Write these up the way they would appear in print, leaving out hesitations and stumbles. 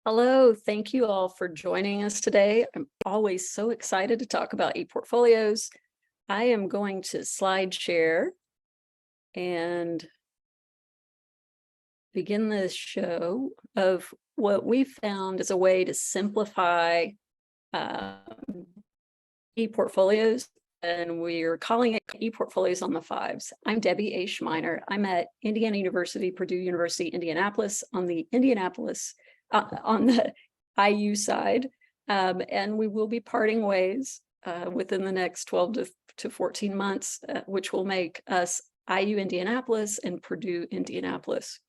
Hello, thank you all for joining us today. I'm always so excited to talk about ePortfolios. I am going to slide share and begin this show of what we found as a way to simplify ePortfolios, and we're calling it ePortfolios on the Fives. I'm Debbie Oesch-Minor. I'm at Indiana University, Purdue University, Indianapolis on the IU side, and we will be parting ways within the next 12 to 14 months, which will make us IU Indianapolis and Purdue Indianapolis.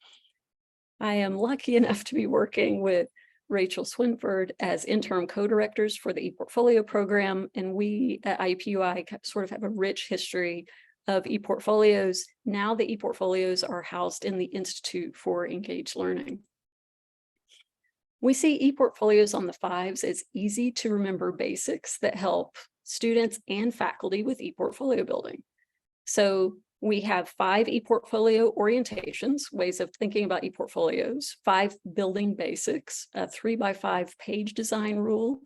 I am lucky enough to be working with Rachel Swinford as interim co-directors for the ePortfolio program, and we at IUPUI sort of have a rich history of ePortfolios. Now the ePortfolios are housed in the Institute for Engaged Learning. We see ePortfolios on the Fives as easy to remember basics that help students and faculty with ePortfolio building. So we have 5 ePortfolio orientations, ways of thinking about ePortfolios, 5 building basics, a 3x5 page design rule,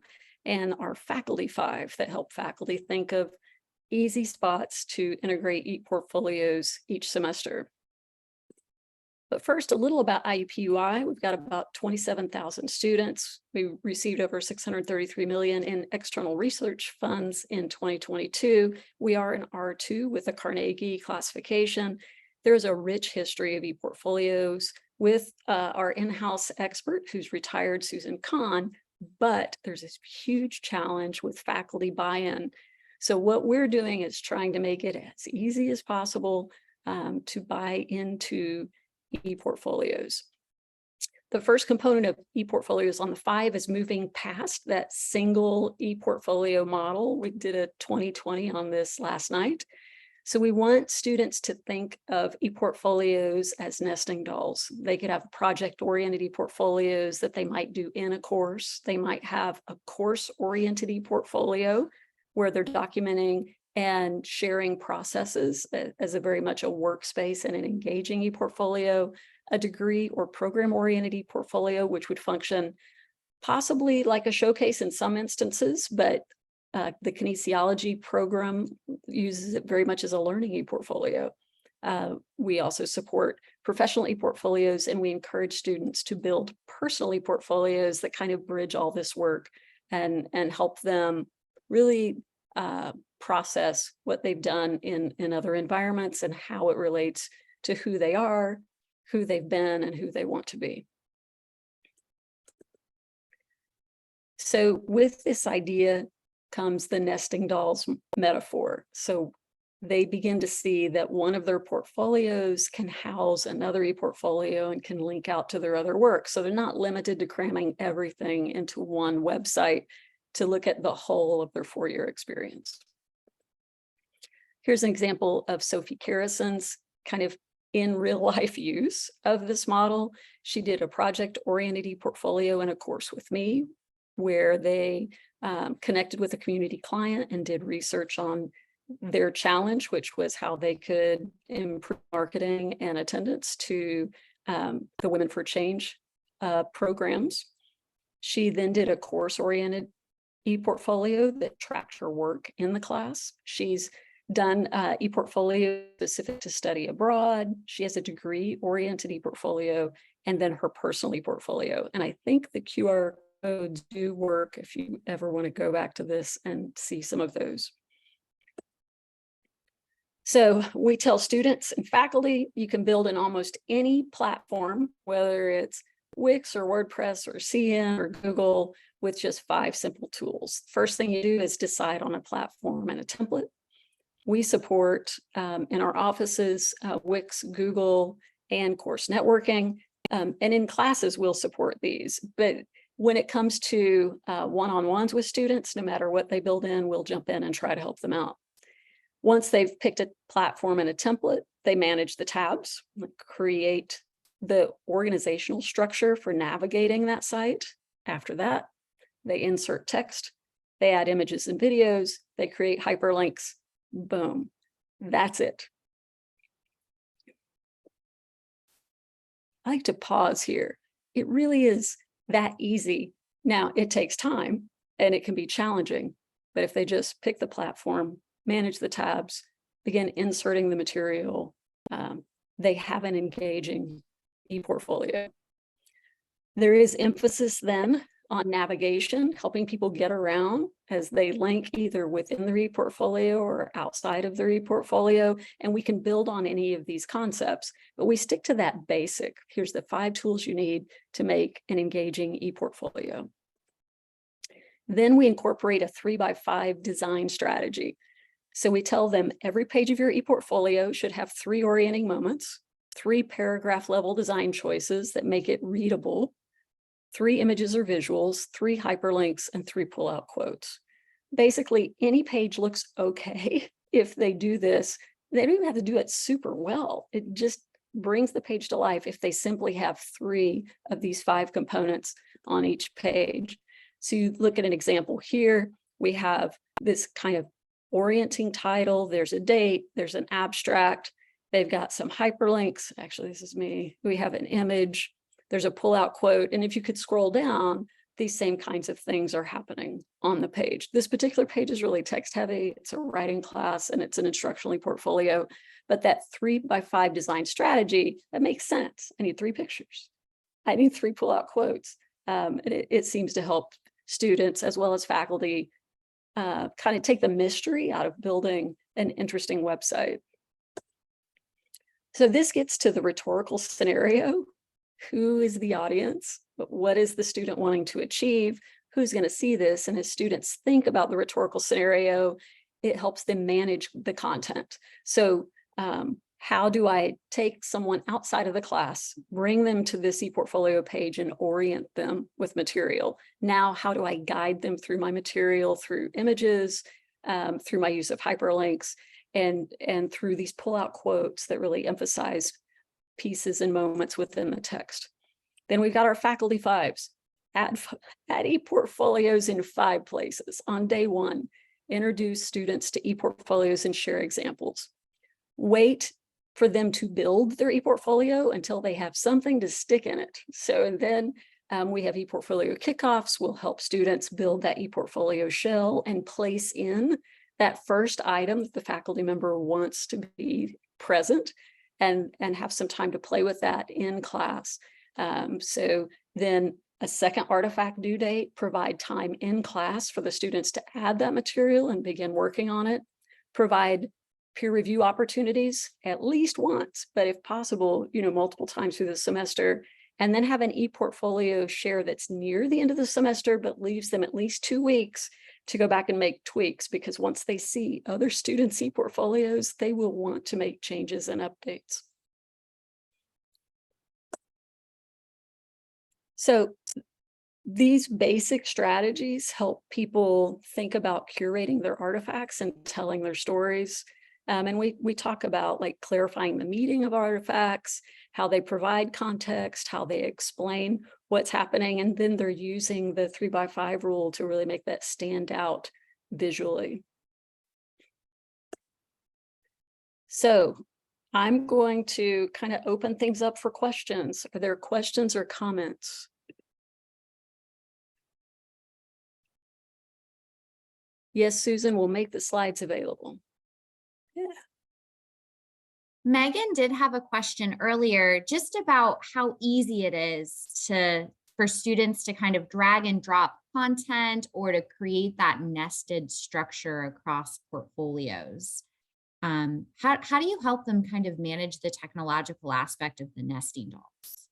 and our faculty 5 that help faculty think of easy spots to integrate ePortfolios each semester. But first, a little about IUPUI. We've got about 27,000 students. We received over $633 million in external research funds in 2022. We are an R2 with a Carnegie classification. There's a rich history of ePortfolios with our in-house expert who's retired, Susan Kahn, but there's this huge challenge with faculty buy-in. So what we're doing is trying to make it as easy as possible to buy into ePortfolios. The first component of ePortfolios on the 5 is moving past that single ePortfolio model. We did a 2020 on this last night. So we want students to think of ePortfolios as nesting dolls. They could have project-oriented ePortfolios that they might do in a course. They might have a course-oriented ePortfolio where they're documenting and sharing processes as a very much a workspace and an engaging ePortfolio, a degree or program-oriented ePortfolio, which would function possibly like a showcase in some instances, but the kinesiology program uses it very much as a learning ePortfolio. We also support professional ePortfolios, and we encourage students to build personal ePortfolios that kind of bridge all this work and help them really process what they've done in other environments and how it relates to who they are, who they've been, and who they want to be. So with this idea comes the nesting dolls metaphor. So they begin to see that one of their portfolios can house another ePortfolio and can link out to their other work. So they're not limited to cramming everything into one website to look at the whole of their 4-year experience. Here's an example of Sophie Carrison's kind of in real life use of this model. She did a project-oriented ePortfolio in a course with me where they connected with a community client and did research on their challenge, which was how they could improve marketing and attendance to the Women for Change programs. She then did a course-oriented ePortfolio that tracked her work in the class. She's done ePortfolio specific to study abroad. She has a degree-oriented ePortfolio, and then her personal ePortfolio. And I think the QR codes do work if you ever want to go back to this and see some of those. So we tell students and faculty, you can build in almost any platform, whether it's Wix or WordPress or CN or Google, with just 5 simple tools. First thing you do is decide on a platform and a template. We support in our offices, Wix, Google, and course networking. And in classes, we'll support these. But when it comes to one-on-ones with students, no matter what they build in, we'll jump in and try to help them out. Once they've picked a platform and a template, they manage the tabs, create the organizational structure for navigating that site. After that, they insert text, they add images and videos, they create hyperlinks. Boom, that's it. I like to pause here. It really is that easy. Now, it takes time and it can be challenging, but if they just pick the platform, manage the tabs, begin inserting the material, they have an engaging ePortfolio. There is emphasis then on navigation, helping people get around as they link either within their ePortfolio or outside of their ePortfolio, and we can build on any of these concepts, but we stick to that basic. Here's the 5 tools you need to make an engaging ePortfolio. Then we incorporate a 3x5 design strategy. So we tell them every page of your ePortfolio should have 3 orienting moments, 3 paragraph level design choices that make it readable, 3 images or visuals, 3 hyperlinks, and 3 pull-out quotes. Basically, any page looks okay if they do this. They don't even have to do it super well. It just brings the page to life if they simply have 3 of these 5 components on each page. So you look at an example here, we have this kind of orienting title, there's a date, there's an abstract, they've got some hyperlinks. Actually, this is me. We have an image, there's a pull-out quote, and if you could scroll down, these same kinds of things are happening on the page. This particular page is really text heavy. It's a writing class and it's an instructional ePortfolio, but that 3x5 design strategy, that makes sense. I need 3 pictures. I need 3 pull-out quotes. It seems to help students as well as faculty kind of take the mystery out of building an interesting website. So this gets to the rhetorical scenario. Who is the audience? What is the student wanting to achieve? Who's going to see this? And as students think about the rhetorical scenario, it helps them manage the content. So how do I take someone outside of the class, bring them to this ePortfolio page and orient them with material? Now, how do I guide them through my material, through images, through my use of hyperlinks, and through these pull-out quotes that really emphasize pieces and moments within the text? Then we've got our faculty 5s. Add ePortfolios in 5 places. On day 1, introduce students to ePortfolios and share examples. Wait for them to build their ePortfolio until they have something to stick in it. So, and then we have ePortfolio kickoffs. We'll help students build that ePortfolio shell and place in that first item that the faculty member wants to be present, and have some time to play with that in class. So then a second artifact due date, provide time in class for the students to add that material and begin working on it. Provide peer review opportunities at least once, but if possible, multiple times through the semester, and then have an ePortfolio share that's near the end of the semester, but leaves them at least 2 weeks to go back and make tweaks, because once they see other students' ePortfolios, they will want to make changes and updates. So these basic strategies help people think about curating their artifacts and telling their stories. And we talk about like clarifying the meaning of artifacts, how they provide context, how they explain what's happening, and then they're using the 3x5 rule to really make that stand out visually. So I'm going to kind of open things up for questions. Are there questions or comments? Yes, Susan, we'll make the slides available. Yeah. Megan did have a question earlier just about how easy it is for students to kind of drag and drop content or to create that nested structure across portfolios. How do you help them kind of manage the technological aspect of the nesting dolls?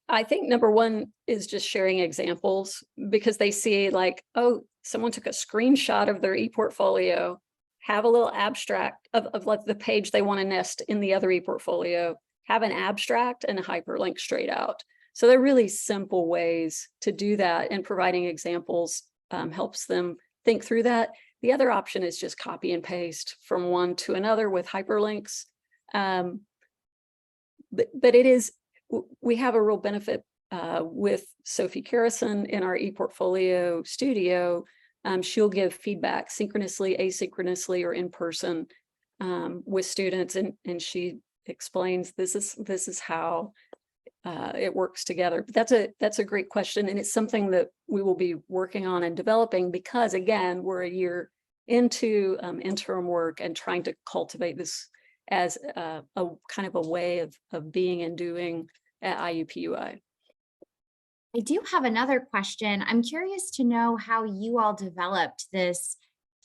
I think number 1 is just sharing examples, because they see like, oh, someone took a screenshot of their ePortfolio, have a little abstract of like the page they want to nest in the other ePortfolio, have an abstract and a hyperlink straight out. So they're really simple ways to do that, and providing examples helps them think through that. The other option is just copy and paste from one to another with hyperlinks. But it is, we have a real benefit with Sophie Carrison in our ePortfolio studio. She'll give feedback synchronously, asynchronously, or in person with students, and she explains this is how it works together. But that's a great question, and it's something that we will be working on and developing, because again, we're a year into interim work and trying to cultivate this as a kind of a way of being and doing at IUPUI. I do have another question. I'm curious to know how you all developed this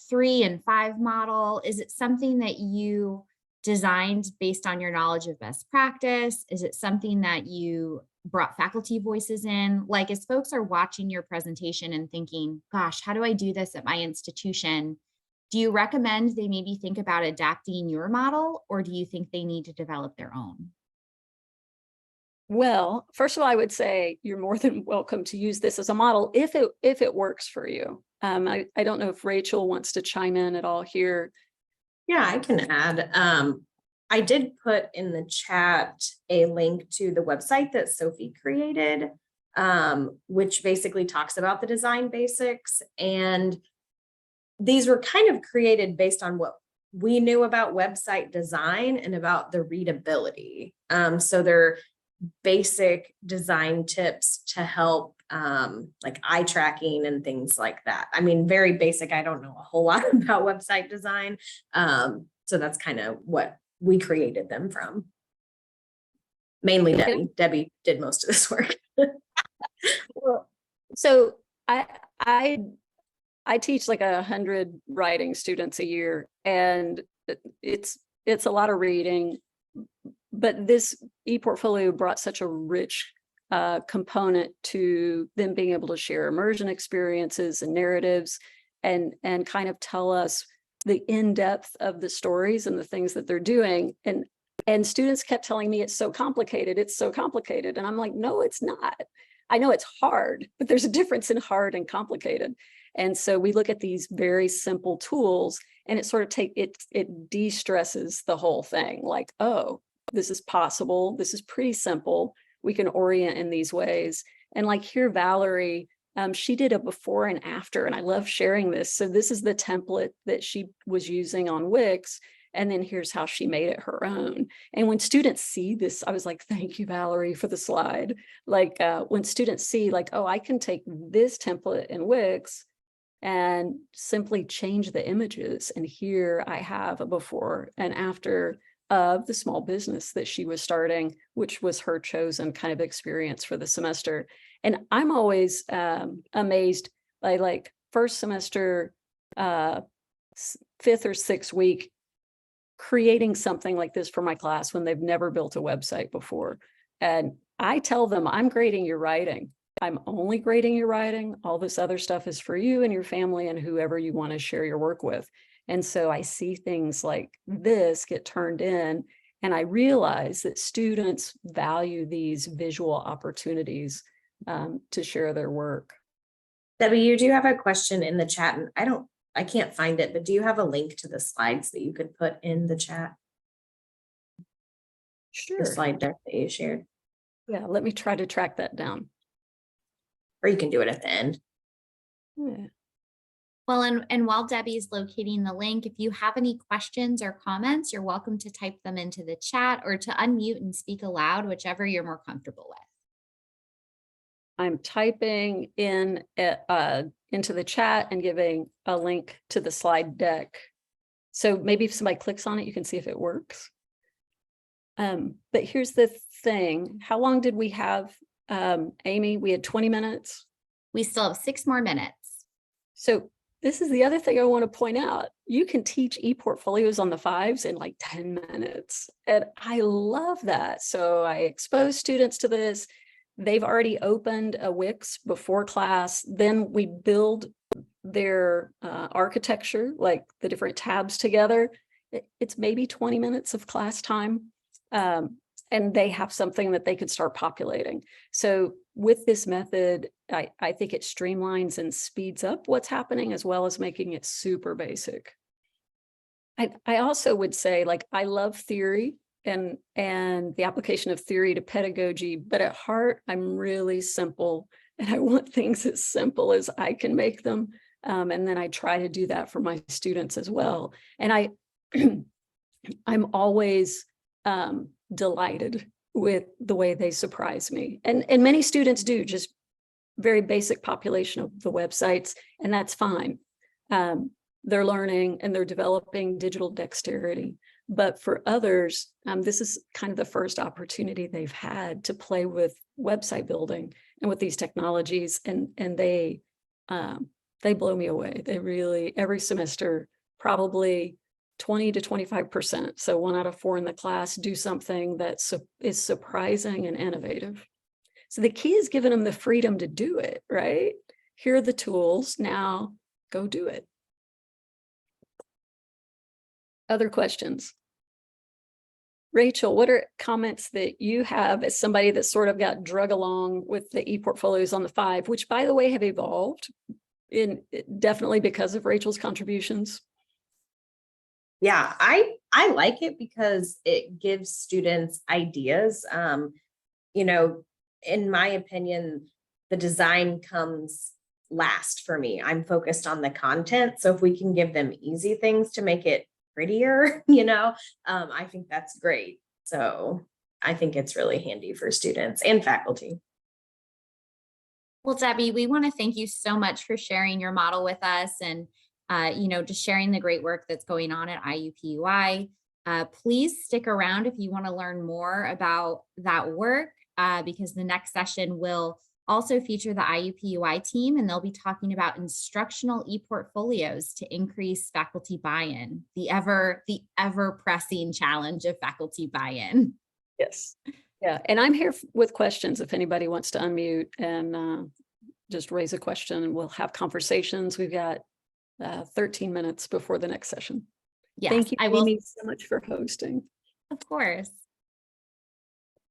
3 and 5 model. Is it something that you designed based on your knowledge of best practice? Is it something that you brought faculty voices in? Like, as folks are watching your presentation and thinking, gosh, how do I do this at my institution? Do you recommend they maybe think about adapting your model, or do you think they need to develop their own? Well, first of all, I would say you're more than welcome to use this as a model if it works for you. I don't know if Rachel wants to chime in at all here. Yeah, I can add. I did put in the chat a link to the website that Sophie created, which basically talks about the design basics. And these were kind of created based on what we knew about website design and about the readability. So they're basic design tips to help like eye tracking and things like that. I mean, very basic. I don't know a whole lot about website design. So that's kind of what we created them from. Mainly Debbie. Debbie did most of this work. Well, so I teach like 100 writing students a year, and it's a lot of reading. But this ePortfolio brought such a rich component to them being able to share immersion experiences and narratives, and kind of tell us the in-depth of the stories and the things that they're doing. And students kept telling me, it's so complicated, it's so complicated. And I'm like, no, it's not. I know it's hard, but there's a difference in hard and complicated. And so we look at these very simple tools, and it sort of it de-stresses the whole thing. Like, oh, this is possible. This is pretty simple. We can orient in these ways. And like here, Valerie, she did a before and after, and I love sharing this. So this is the template that she was using on Wix. And then here's how she made it her own. And when students see this, I was like, thank you, Valerie, for the slide. Like when students see like, oh, I can take this template in Wix and simply change the images. And here I have a before and after of the small business that she was starting, which was her chosen kind of experience for the semester. And I'm always amazed by like first semester, 5th or 6th week, creating something like this for my class when they've never built a website before. And I tell them, I'm grading your writing. I'm only grading your writing. All this other stuff is for you and your family and whoever you want to share your work with. And so I see things like this get turned in, and I realize that students value these visual opportunities to share their work. Debbie, you do have a question in the chat, and I can't find it, but do you have a link to the slides that you could put in the chat? Sure. The slide deck that you shared. Yeah, let me try to track that down. Or you can do it at the end. Yeah. Well, and while Debbie's locating the link, if you have any questions or comments, you're welcome to type them into the chat or to unmute and speak aloud, whichever you're more comfortable with. I'm typing in into the chat and giving a link to the slide deck. So maybe if somebody clicks on it, you can see if it works. But here's the thing. How long did we have, Amy? We had 20 minutes. We still have 6 more minutes. So this is the other thing I want to point out. You can teach ePortfolios on the 5s in like 10 minutes. And I love that. So I expose students to this. They've already opened a Wix before class. Then we build their architecture, like the different tabs together. It's maybe 20 minutes of class time. And they have something that they could start populating. So with this method, I think it streamlines and speeds up what's happening, as well as making it super basic. I also would say, like, I love theory and the application of theory to pedagogy, but at heart, I'm really simple, and I want things as simple as I can make them. And then I try to do that for my students as well. And I'm always delighted with the way they surprise me. And many students do, just very basic population of the websites, and that's fine. They're learning and they're developing digital dexterity. But for others, this is kind of the first opportunity they've had to play with website building and with these technologies, and they blow me away. They really, every semester, probably 20 to 25%. So 1 out of 4 in the class do something that is surprising and innovative. So the key is giving them the freedom to do it, right? Here are the tools, now go do it. Other questions? Rachel, what are comments that you have as somebody that sort of got drug along with the ePortfolios on the 5, which by the way have evolved definitely because of Rachel's contributions? Yeah, I like it because it gives students ideas. You know, in my opinion, the design comes last for me. I'm focused on the content. So if we can give them easy things to make it prettier, you know, I think that's great. So I think it's really handy for students and faculty. Well, Debbie, we want to thank you so much for sharing your model with us and, you know, just sharing the great work that's going on at IUPUI. Please stick around if you want to learn more about that work, because the next session will also feature the IUPUI team, and they'll be talking about instructional ePortfolios to increase faculty buy-in, the ever pressing challenge of faculty buy-in. Yes. Yeah, and I'm here with questions if anybody wants to unmute and just raise a question, and we'll have conversations. We've got 13 minutes before the next session. Yes, Thank you, I will. Amy, so much for hosting. Of course.